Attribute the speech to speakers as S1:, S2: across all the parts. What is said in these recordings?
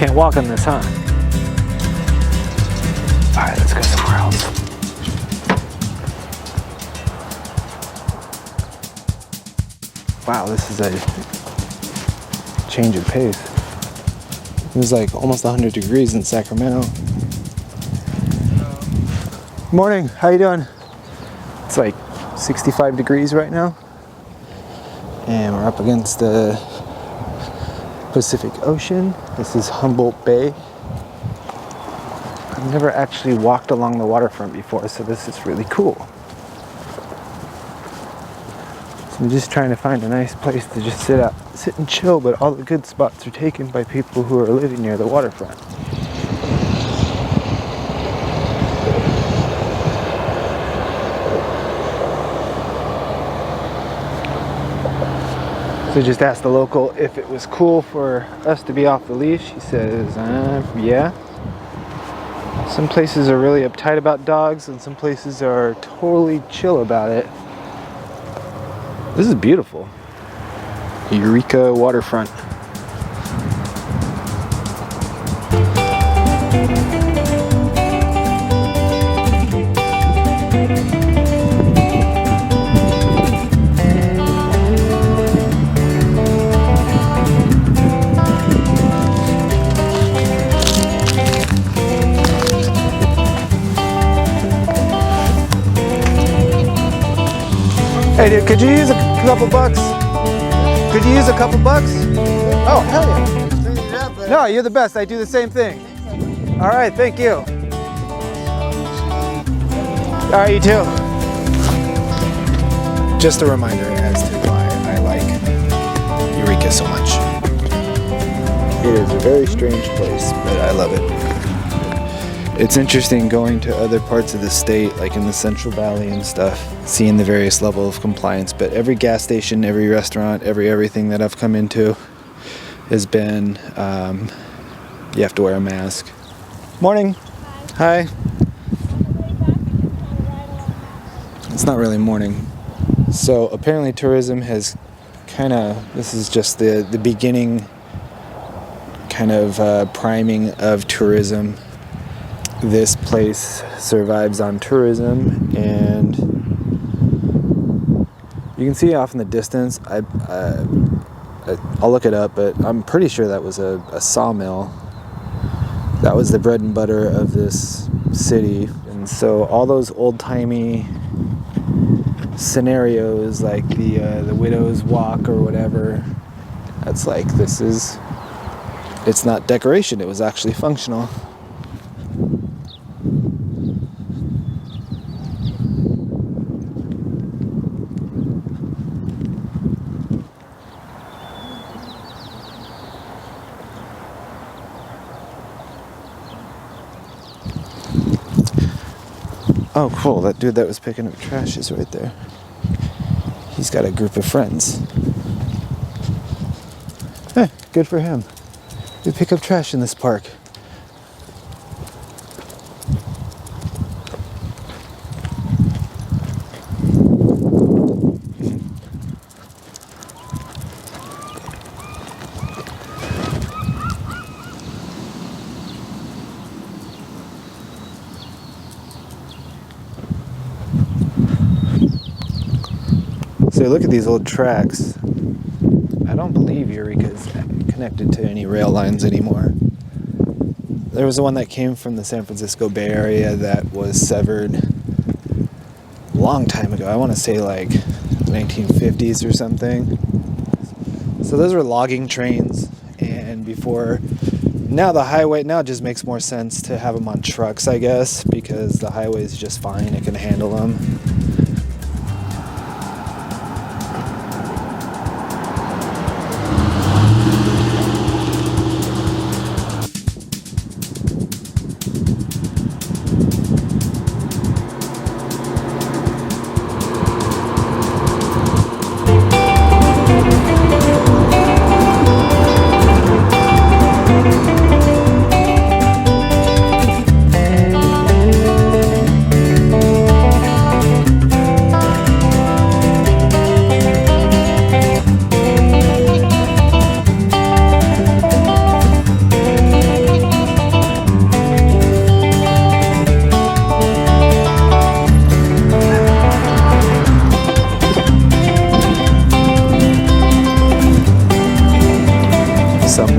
S1: Can't walk on this, huh? Alright, let's go somewhere else. Wow, this is a change of pace. It was like almost 100 degrees in Sacramento. Morning, how you doing? It's like 65 degrees right now. And we're up against the Pacific Ocean. This is Humboldt Bay. I've never actually walked along the waterfront before, so this is really cool. So I'm just trying to find a nice place to just sit and chill, but all the good spots are taken by people who are living near the waterfront. So just asked the local if it was cool for us to be off the leash. He says, yeah. Some places are really uptight about dogs and some places are totally chill about it. This is beautiful. Eureka waterfront. Hey dude, could you use a couple bucks? Could you use a couple bucks? Oh, hell yeah. No, you're the best. I do the same thing. All right, thank you. All right, you too. Just a reminder as to why I like Eureka so much. It is a very strange place, but I love it. It's interesting going to other parts of the state, like in the Central Valley and stuff, seeing the various level of compliance, but every gas station, every restaurant, everything that I've come into has been, you have to wear a mask. Morning. Hi. It's not really morning. So apparently tourism has this is just the beginning kind of priming of tourism. This place survives on tourism, and you can see off in the distance, I'll look it up, but I'm pretty sure that was a sawmill. That was the bread and butter of this city. And so all those old-timey scenarios like the Widow's Walk or whatever, that's like, it's not decoration, it was actually functional. Oh, cool. That dude that was picking up trash is right there. He's got a group of friends. Hey, good for him. We pick up trash in this park. So look at these old tracks. I don't believe Eureka is connected to any rail lines anymore. There was the one that came from the San Francisco Bay Area that was severed a long time ago. I want to say like 1950s or something. So those were logging trains, and now the highway, now it just makes more sense to have them on trucks, I guess, because the highway is just fine, it can handle them.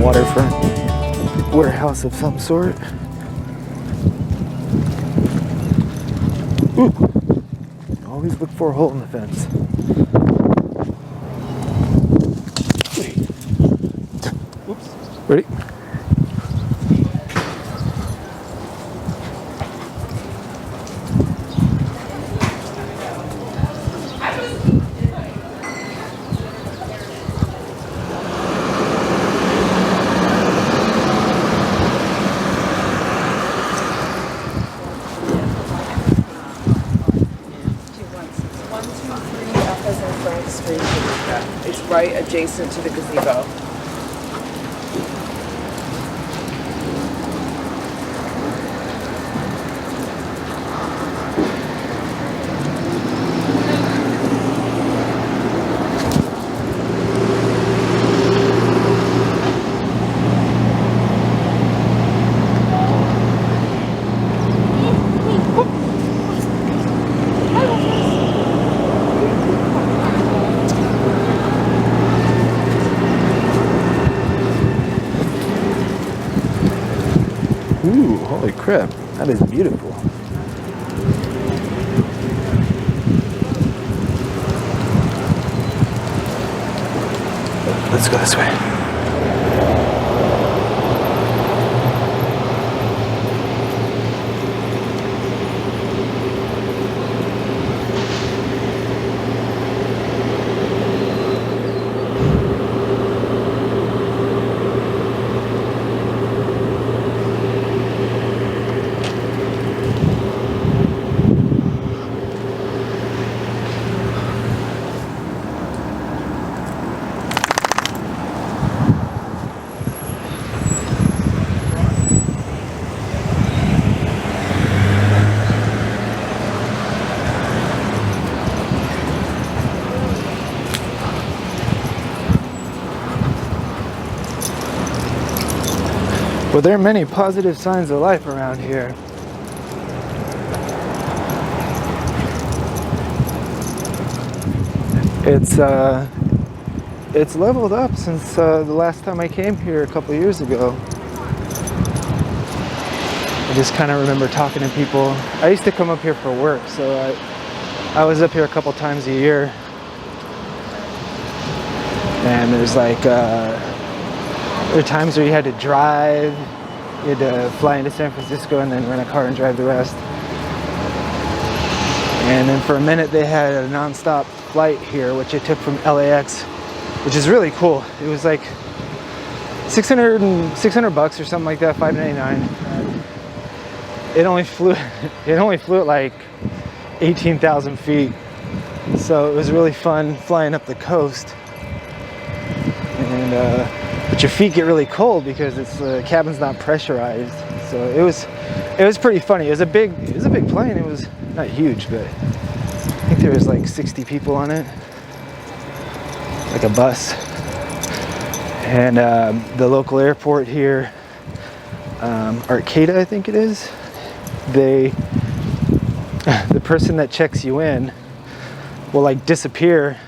S1: waterfront warehouse of some sort. Ooh. Always look for a hole in the fence. Oops. Ready?
S2: It's right adjacent to the gazebo.
S1: Ooh, holy crap, that is beautiful. Let's go this way. Well, there are many positive signs of life around here. It's leveled up since the last time I came here a couple years ago. I just kind of remember talking to people. I used to come up here for work, so I was up here a couple times a year. And there's like there are times where you had to drive, you had to fly into San Francisco and then rent a car and drive the rest. And then for a minute they had a non-stop flight here, which I took from LAX, which is really cool. It was like $600 bucks or something like that, $5.99. It only flew at like 18,000 feet. So it was really fun flying up the coast. And but your feet get really cold because the cabin's not pressurized. So it was pretty funny. It was a big plane. It was not huge, but I think there was like 60 people on it, like a bus. And the local airport here, Arcata, I think it is. The person that checks you in will like disappear.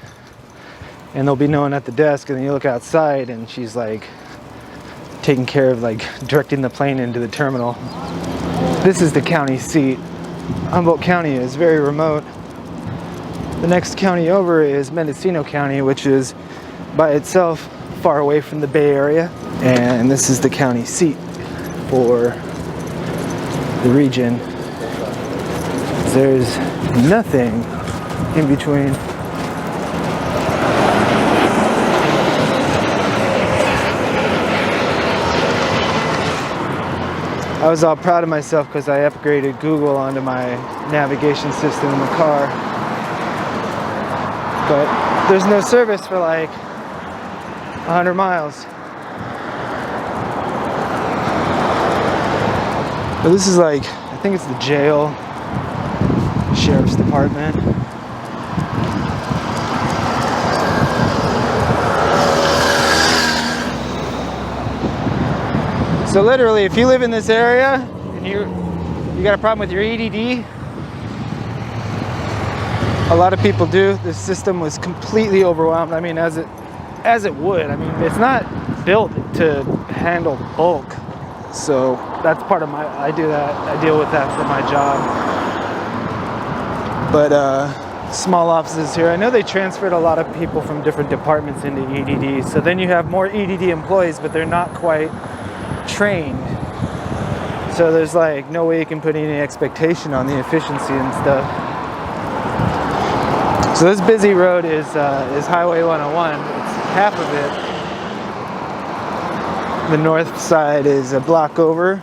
S1: And there'll be no one at the desk, and then you look outside and she's like taking care of like directing the plane into the terminal. This is the county seat. Humboldt County is very remote. The next county over is Medicinal County, which is by itself far away from the Bay Area. And this is the county seat for the region. There's nothing in between. I was all proud of myself because I upgraded Google onto my navigation system in the car. But there's no service for like 100 miles. But this is like, I think it's the jail, sheriff's department. So literally, if you live in this area and you got a problem with your EDD, a lot of people do. This system was completely overwhelmed. I mean, as it would. I mean, it's not built to handle bulk. So that's part of I deal with that for my job. But small offices here. I know they transferred a lot of people from different departments into EDD. So then you have more EDD employees, but they're not quite trained. So there's like no way you can put any expectation on the efficiency and stuff. So this busy road is Highway 101. It's half of it. The north side is a block over.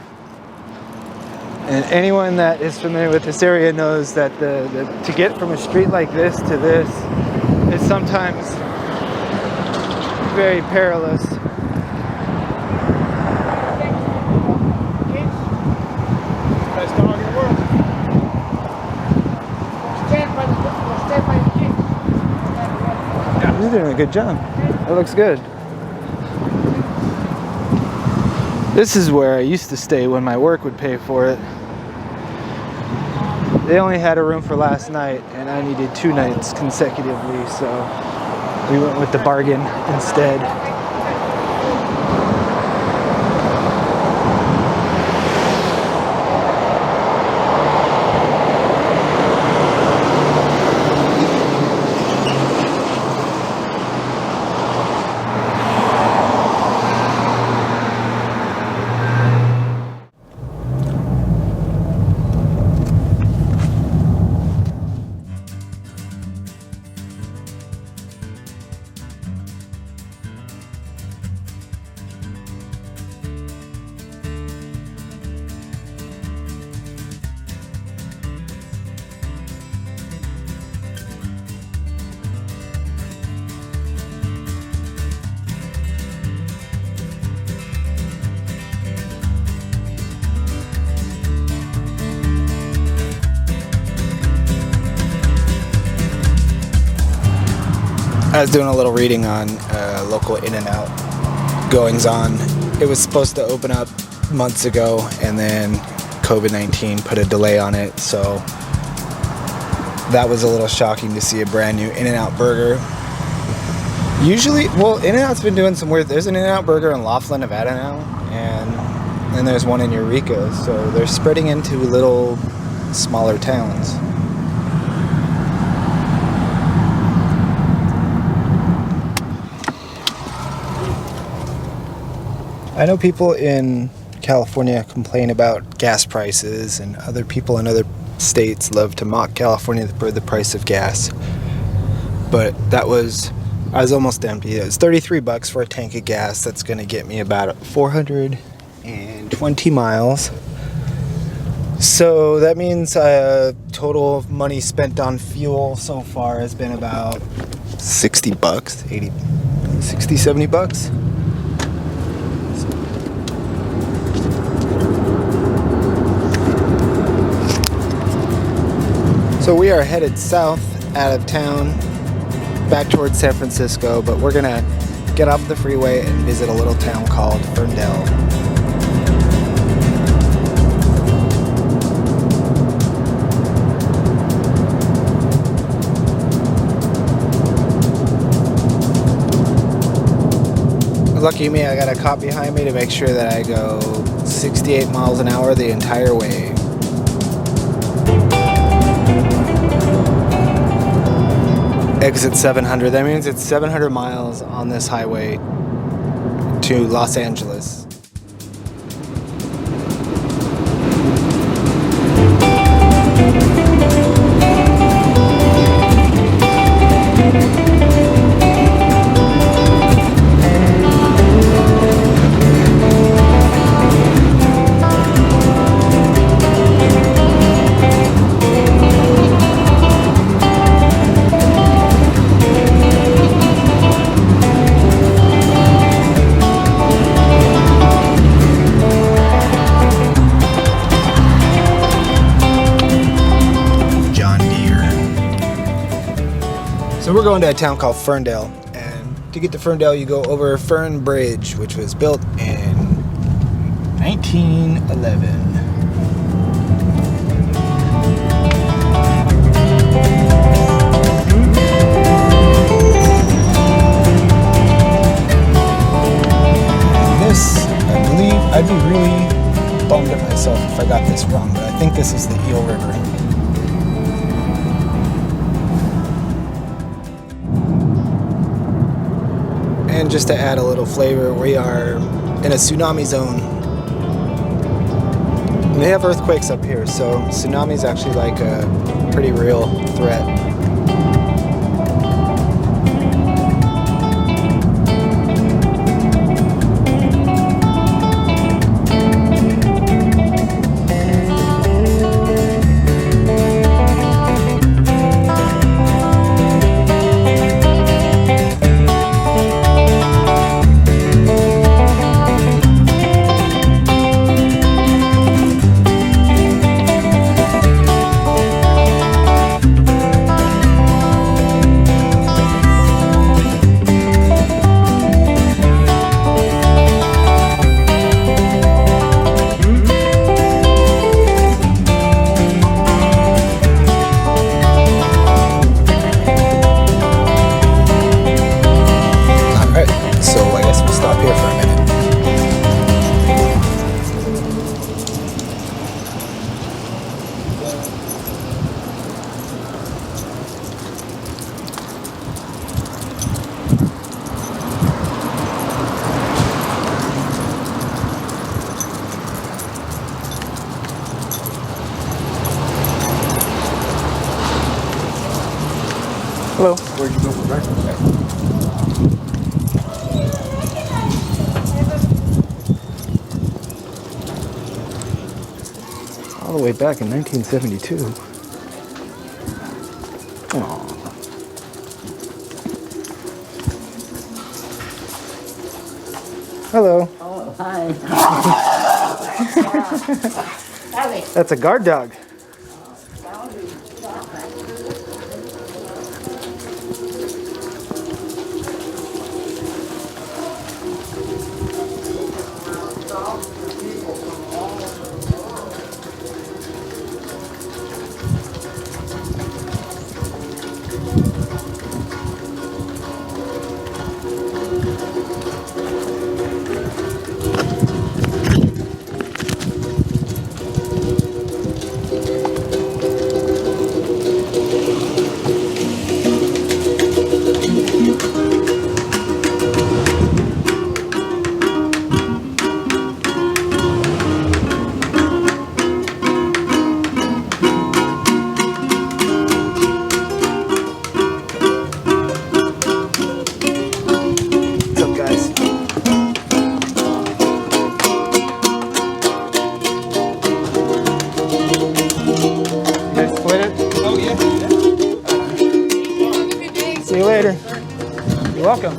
S1: And anyone that is familiar with this area knows that to get from a street like this to this is sometimes very perilous.
S3: Best dog in the world.
S1: You're doing a good job. That looks good. This is where I used to stay when my work would pay for it. They only had a room for last night, and I needed 2 nights consecutively, so we went with the bargain instead. I was doing a little reading on local In-N-Out goings on. It was supposed to open up months ago, and then COVID-19 put a delay on it, so that was a little shocking to see a brand new In-N-Out burger. Usually, well, In-N-Out's been doing some weird. There's an In-N-Out burger in Laughlin, Nevada now, and then there's one in Eureka, so they're spreading into little smaller towns. I know people in California complain about gas prices, and other people in other states love to mock California for the price of gas. But I was almost empty. It was $33 for a tank of gas. That's going to get me about 420 miles. So that means total of money spent on fuel so far has been about $60, 80, 60, $70. So we are headed south out of town, back towards San Francisco, but we're gonna get off the freeway and visit a little town called Ferndale. Lucky me, I got a cop behind me to make sure that I go 68 miles an hour the entire way. Exit 700. That means it's 700 miles on this highway to Los Angeles. So we're going to a town called Ferndale, and to get to Ferndale you go over Fern Bridge, which was built in 1911. think this is the Eel River. And just to add a little flavor, we are in a tsunami zone. And they have earthquakes up here, so tsunami is actually like a pretty real threat. Hello.
S3: Where'd you go for breakfast?
S1: All the way back in 1972. Aww. Hello.
S4: Oh, hi.
S1: That's a guard dog. See you later. You're welcome.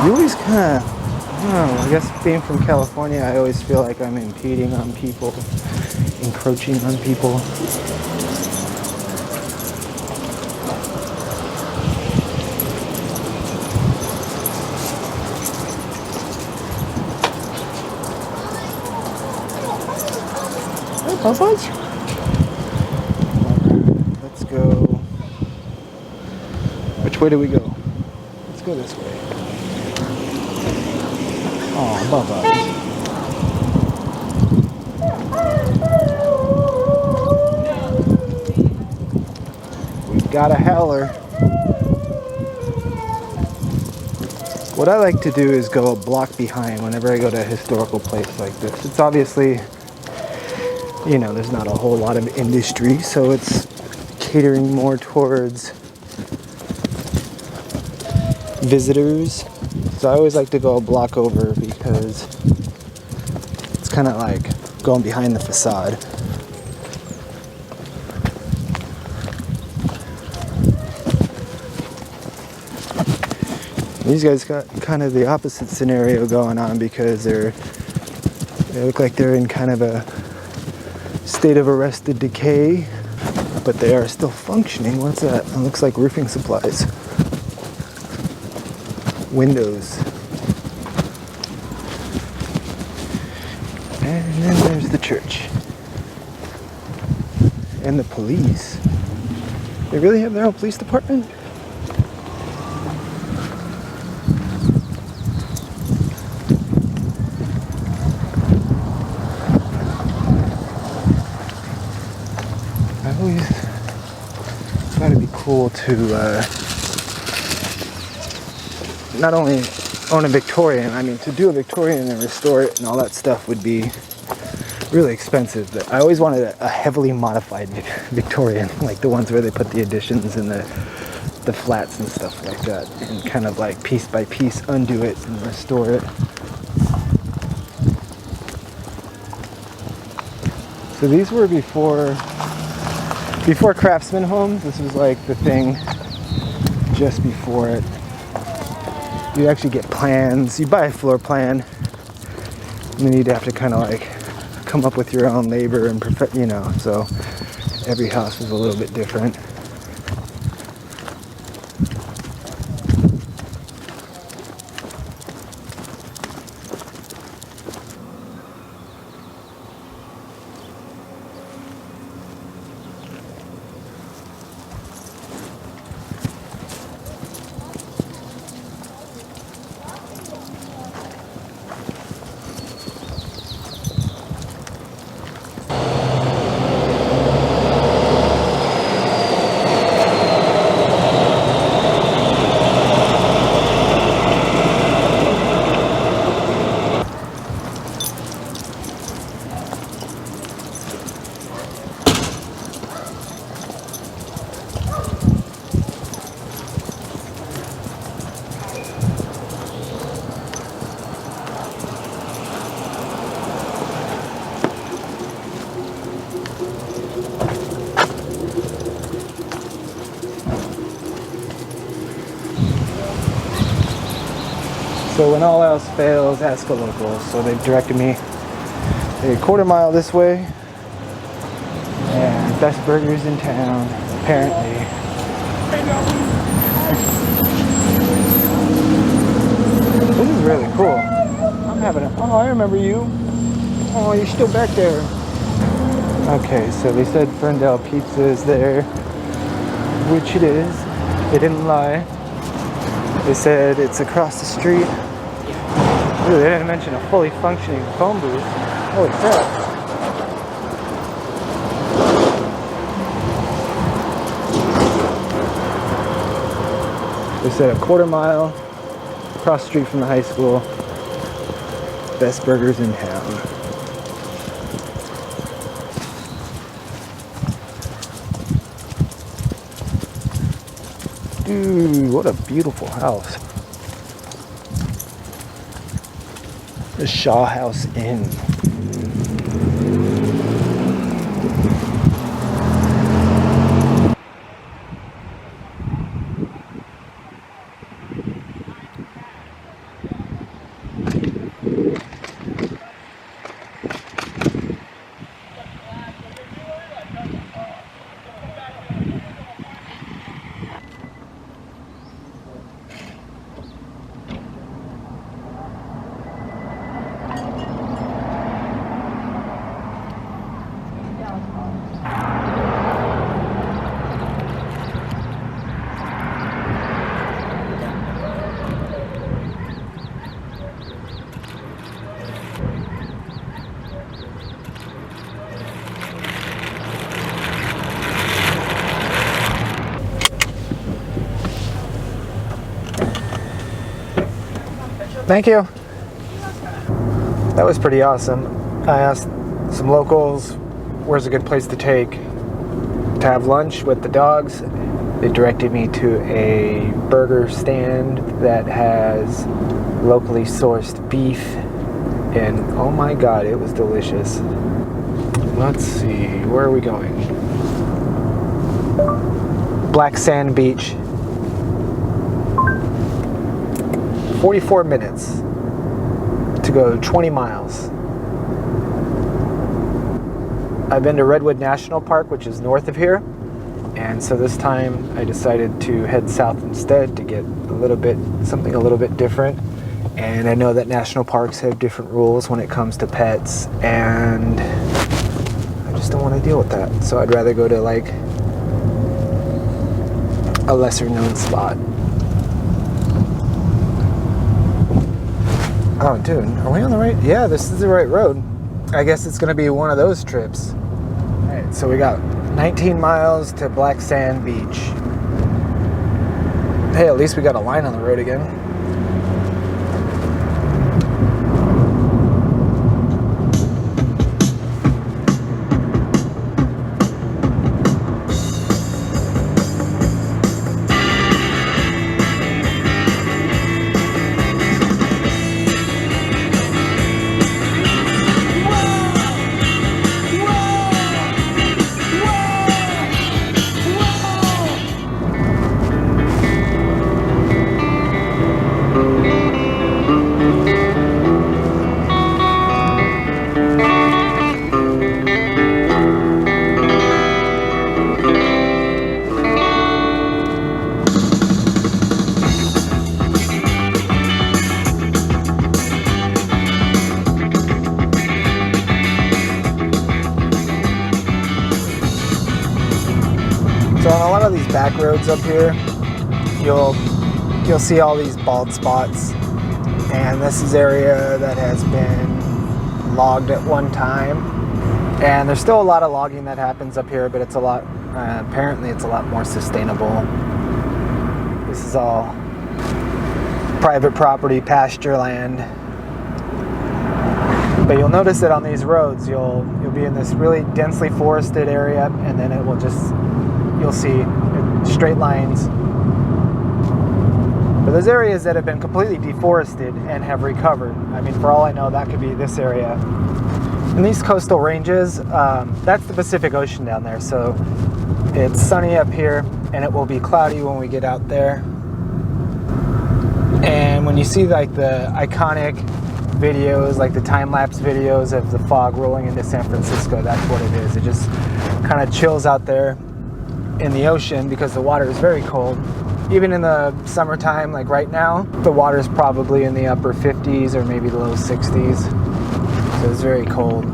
S1: You always kind of, I don't know, I guess being from California, I always feel like I'm impeding on people, encroaching on people. Hey, Popeyes. Let's go. Which way do we go? Let's go this way. Oh, Bubba. We've got a howler. What I like to do is go a block behind whenever I go to a historical place like this. It's obviously, you know, there's not a whole lot of industry, so it's catering more towards visitors. So I always like to go a block over because it's kind of like going behind the facade. These guys got kind of the opposite scenario going on because they look like they're in kind of a state of arrested decay, but they are still functioning. What's that? It looks like roofing supplies. Windows. And then there's the church. And the police. They really have their own police department? I always thought it'd be cool to not only own a Victorian, I mean to do a Victorian and restore it and all that stuff would be really expensive, but I always wanted a heavily modified Victorian, like the ones where they put the additions and the flats and stuff like that, and kind of like piece by piece undo it and restore it. So these were before Craftsman homes. This was like the thing just before it. You actually get plans. You buy a floor plan, and then you'd have to kind of like come up with your own labor and perfect, you know. So every house was a little bit different. So when all else fails, ask a local. So they've directed me a quarter-mile this way, and best burgers in town, apparently. This is really cool. I'm having a, oh, I remember you. Oh, you're still back there. Okay, so they said Ferndale Pizza is there, which it is. They didn't lie. They said it's across the street. Ooh, they didn't mention a fully functioning phone booth. Holy crap. They said a quarter-mile across the street from the high school. Best burgers in town. Dude, what a beautiful house. The Shaw House Inn. Thank you. That was pretty awesome. I asked some locals where's a good place to have lunch with the dogs. They directed me to a burger stand that has locally sourced beef, and oh my god, it was delicious. Let's see, where are we going? Black Sand Beach. 44 minutes to go 20 miles. I've been to Redwood National Park, which is north of here, and so this time I decided to head south instead to get something a little bit different. And I know that national parks have different rules when it comes to pets, and I just don't want to deal with that. So I'd rather go to like a lesser known spot. Oh, dude, are we on the right? Yeah, this is the right road. I guess it's gonna be one of those trips. All right, so we got 19 miles to Black Sand Beach. Hey, at least we got a line on the road again. So on a lot of these back roads up here, you'll see all these bald spots, and this is area that has been logged at one time. And there's still a lot of logging that happens up here, but it's a lot. Apparently, it's a lot more sustainable. This is all private property, pasture land. But you'll notice that on these roads, you'll be in this really densely forested area, and then it will just. You'll see straight lines. But there's areas that have been completely deforested and have recovered. I mean, for all I know, that could be this area. And these coastal ranges, that's the Pacific Ocean down there. So it's sunny up here, and it will be cloudy when we get out there. And when you see like the iconic videos, like the time-lapse videos of the fog rolling into San Francisco, that's what it is. It just kind of chills out there in the ocean because the water is very cold. Even in the summertime, like right now, the water is probably in the upper 50s or maybe the low 60s. So it's very cold.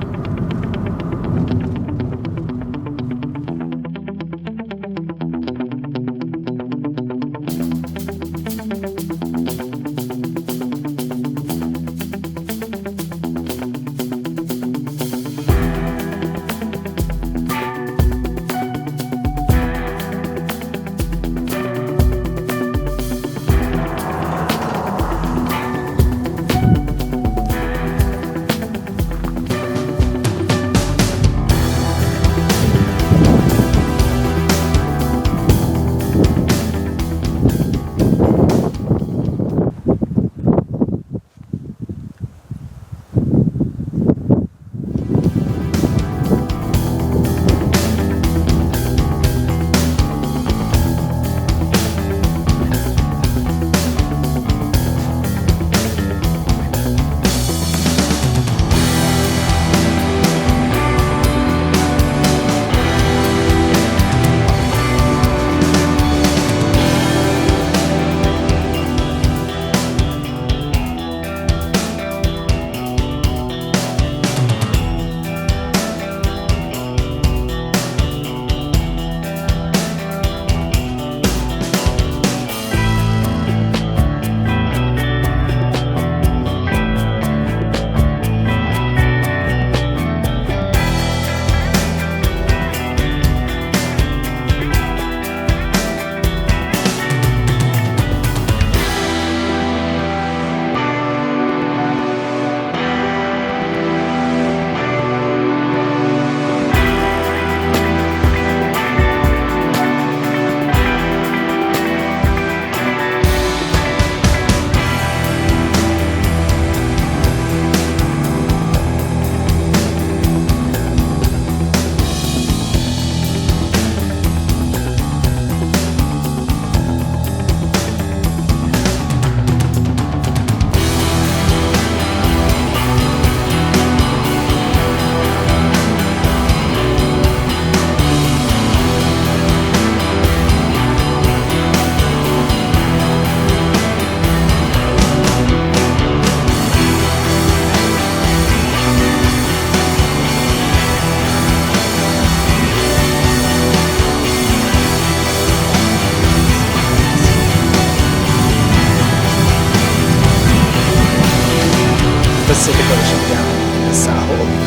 S1: Pacific Ocean down in the south. Holy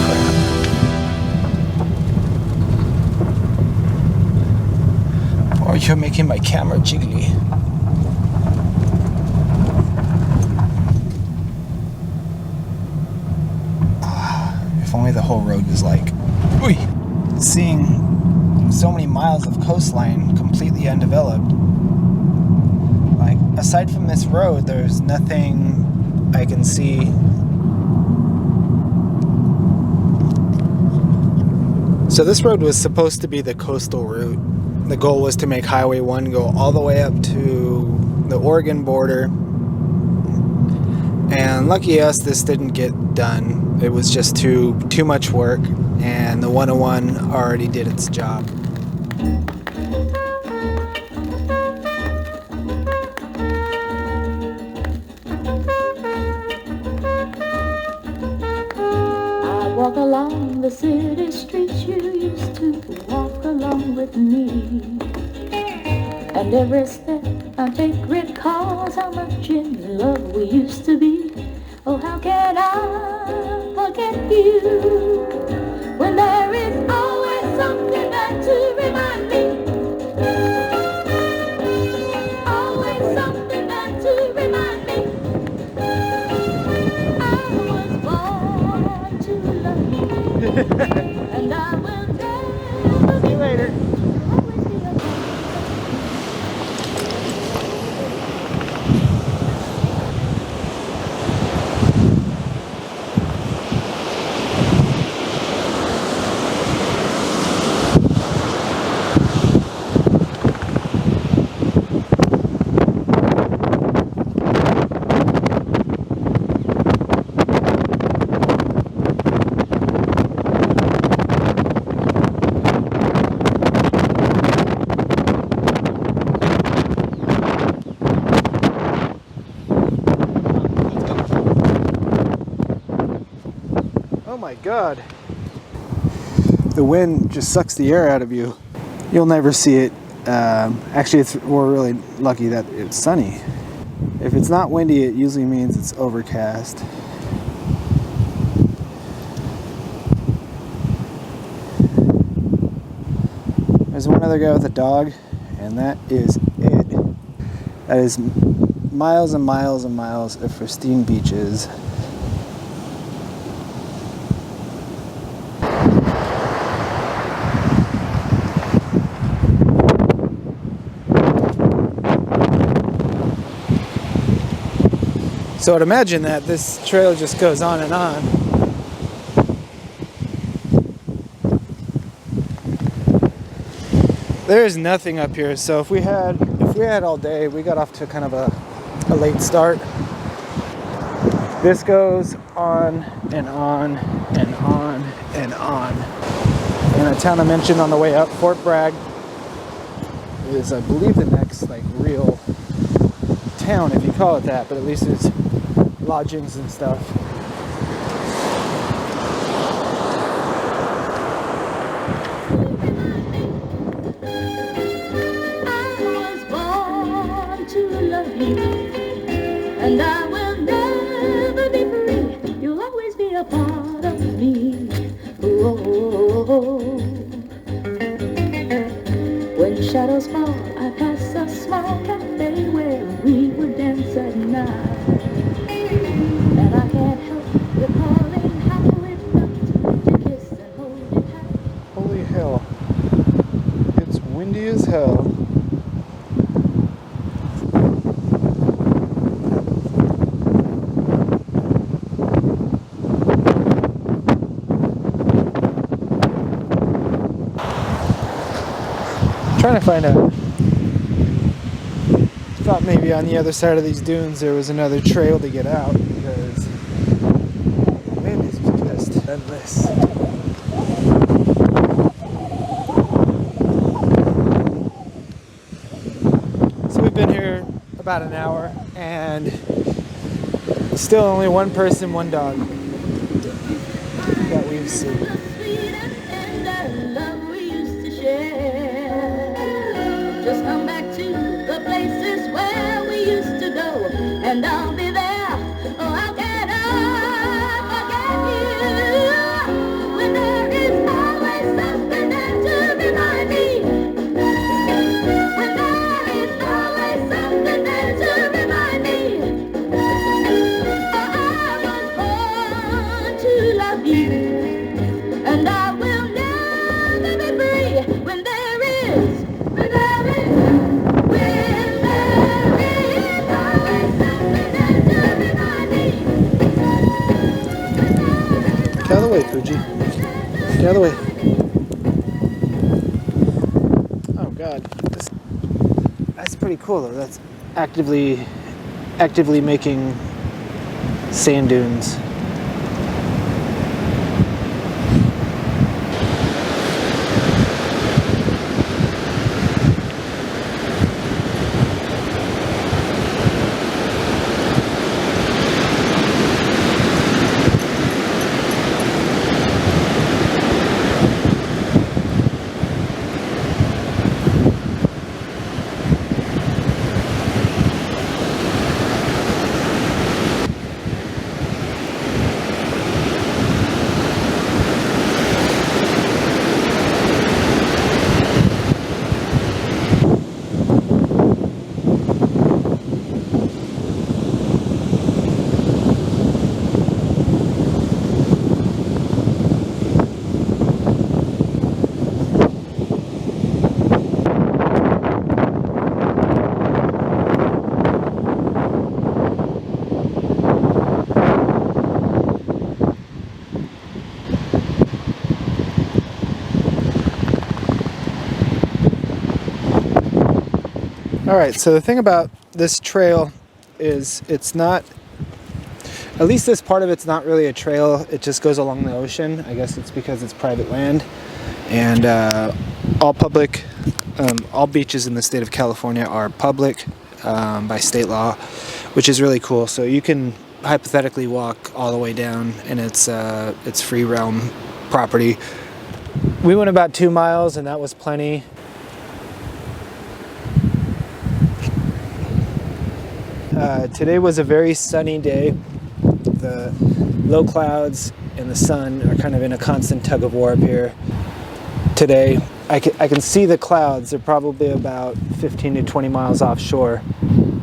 S1: crap. Oh, you're making my camera jiggly. If only the whole road was like, ooh, seeing so many miles of coastline completely undeveloped. Like, aside from this road, there's nothing I can see. So this road was supposed to be the coastal route. The goal was to make Highway 1 go all the way up to the Oregon border. And lucky us, this didn't get done. It was just too much work, and the 101 already did its job.
S4: I walk along the city streets you used to walk along with me, and every step I take recalls how much in love we used to be. Oh, how can I forget you when there is always something back to remind me? Always something back to remind me. I was born to love you, and I will never
S1: See you later.
S4: always be alone.
S1: Oh my god. The wind just sucks the air out of you. You'll never see it. Actually, we're really lucky that it's sunny. If it's not windy, it usually means it's overcast. There's one other guy with a dog, and that is it. That is miles and miles and miles of pristine beaches. So I'd imagine that this trail just goes on and on. There is nothing up here, so if we had all day, we got off to kind of a late start. This goes on and on and on and on. And a town I mentioned on the way up, Fort Bragg, is I believe the next like real town, if you call it that, but at least it's lodgings and stuff.
S4: And I will never be free. You'll always be a part of me. Oh. When shadows fall, I pass a small cafe where we would dance at night. And I can't help recalling how it felt to kiss and hold you tight.
S1: Holy hell. It's windy as hell. Trying to find out. Thought maybe on the other side of these dunes there was another trail to get out, because the wind is just endless. So we've been here about an hour, and still only one person, one dog that we've seen.
S4: Just come back to the places where we used to go, and I'll be there. Oh, how can I
S1: the other way. Oh God, that's pretty cool though. That's actively making sand dunes. All right, so the thing about this trail is it's not, at least this part of it's not really a trail. It just goes along the ocean. I guess it's because it's private land. And all beaches in the state of California are public by state law, which is really cool. So you can hypothetically walk all the way down, and it's free realm property. We went about 2 miles, and that was plenty. Today was a very sunny day. The low clouds and the sun are kind of in a constant tug of war up here. Today, I can see the clouds. They're probably about 15 to 20 miles offshore.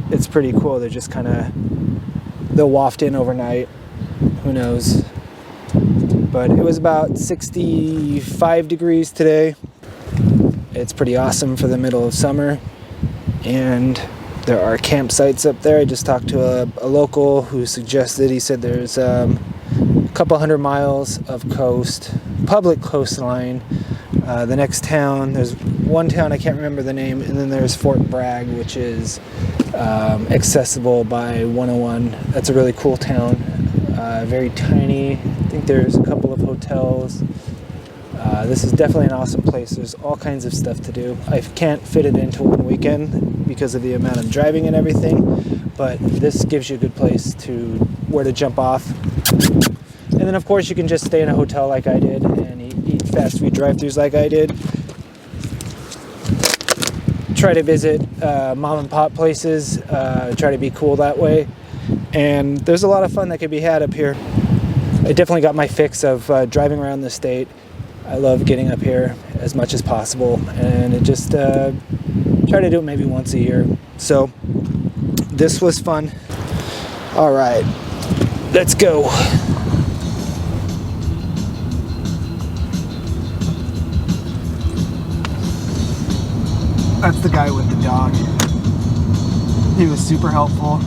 S1: It's pretty cool. They're just they'll waft in overnight. Who knows? But it was about 65 degrees today. It's pretty awesome for the middle of summer. And there are campsites up there. I just talked to a local who suggested, he said there's a couple 100 miles of coast, public coastline. The next town, there's one town, I can't remember the name, and then there's Fort Bragg, which is accessible by 101. That's a really cool town, very tiny. I think there's a couple of hotels. This is definitely an awesome place. There's all kinds of stuff to do. I can't fit it into one weekend because of the amount of driving and everything, but this gives you a good place where to jump off. And then of course you can just stay in a hotel like I did and eat fast food drive-thrus like I did. Try to visit mom and pop places, try to be cool that way. And there's a lot of fun that could be had up here. I definitely got my fix of driving around the state. I love getting up here as much as possible, and it just try to do it maybe once a year. So this was fun. All right, let's go. That's the guy with the dog. He was super helpful.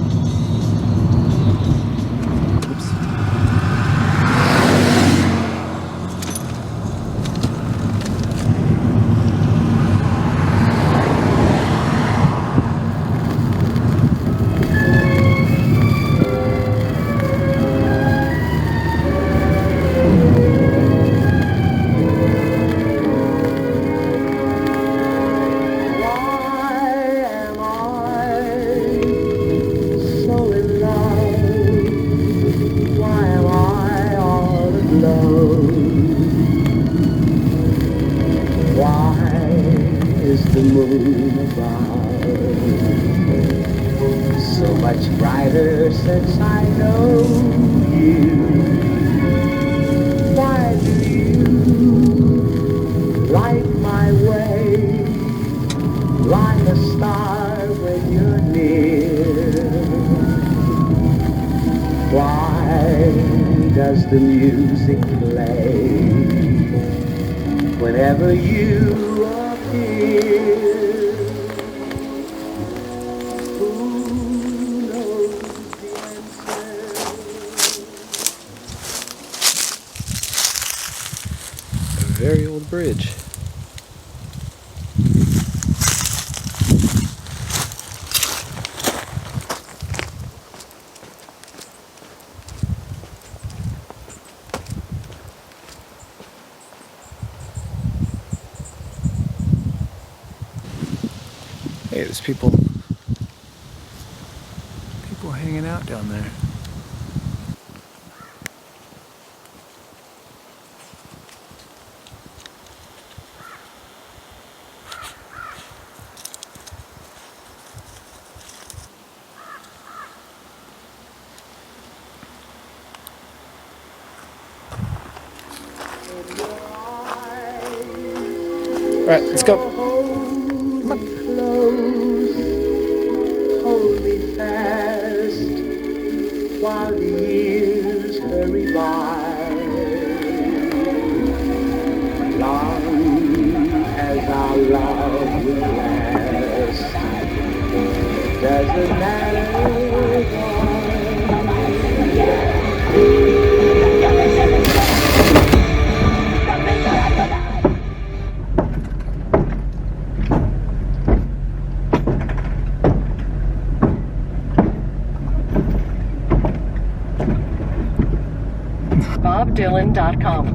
S5: Since I know you, why do you light my way like a star when you're near? Why does the music play whenever you appear?
S1: very old bridge. Hey, there's people hanging out down there. All right, let's go. Come on.
S5: Hold me fast while the years hurry by. Long as our love will last, doesn't matter
S6: BobDylan.com.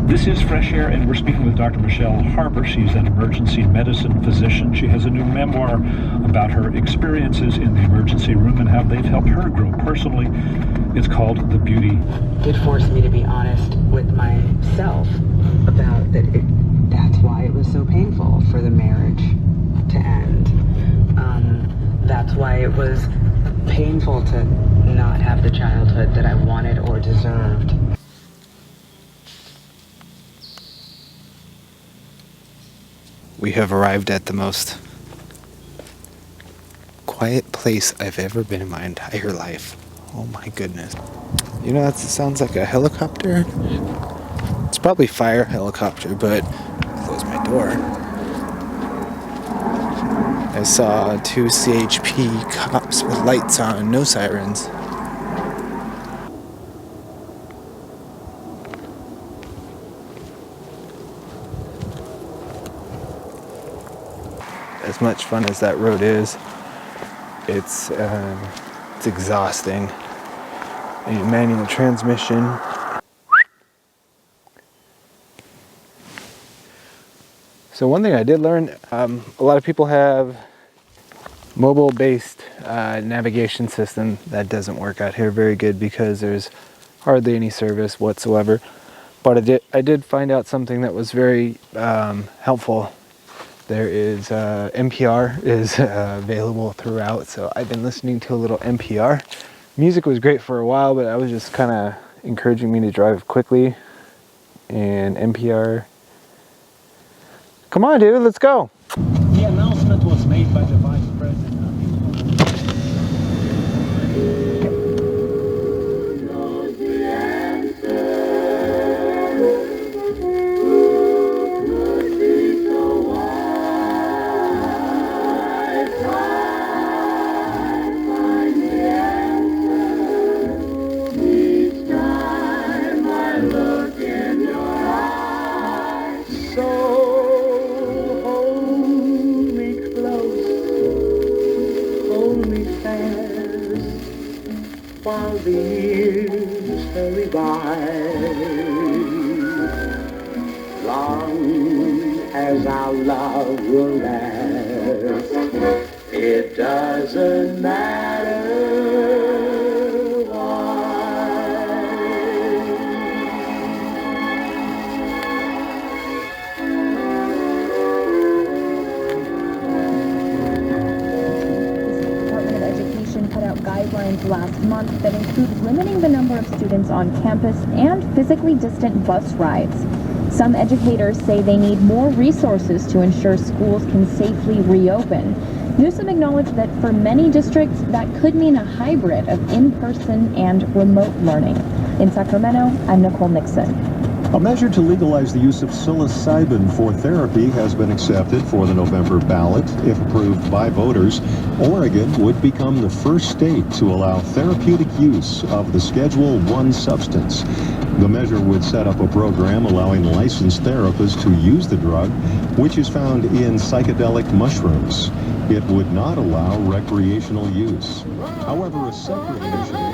S7: This is Fresh Air, and we're speaking with Dr. Michelle Harper. She's an emergency medicine physician. She has a new memoir about her experiences in the emergency room and how they've helped her grow personally. It's called The Beauty.
S8: It forced me to be honest with myself about that. That's why it was so painful for the marriage to end. That's why it was painful to not have the childhood that I wanted or deserved.
S1: We have arrived at the most quiet place I've ever been in my entire life. Oh my goodness. You know, that sounds like a helicopter. It's probably fire helicopter, but close my door. I saw 2 CHP cops with lights on, no sirens. As much fun as that road is, it's exhausting. A manual transmission. So one thing I did learn, a lot of people have mobile-based navigation system. That doesn't work out here very good because there's hardly any service whatsoever. But I did find out something that was very helpful. There is NPR is available throughout, so I've been listening to a little NPR. Music was great for a while, but I was just kind of encouraging me to drive quickly. And NPR, come on, dude, let's go.
S3: The announcement was made by the Vice President.
S5: While the years hurry by, long as our love will last, it doesn't matter
S9: guidelines last month that include limiting the number of students on campus and physically distant bus rides. Some educators say they need more resources to ensure schools can safely reopen. Newsom acknowledged that for many districts, that could mean a hybrid of in-person and remote learning. In Sacramento, I'm Nicole Nixon.
S6: A measure to legalize the use of psilocybin for therapy has been accepted for the November ballot. If approved by voters, Oregon would become the first state to allow therapeutic use of the Schedule I substance. The measure would set up a program allowing licensed therapists to use the drug, which is found in psychedelic mushrooms. It would not allow recreational use. However, a separate initiative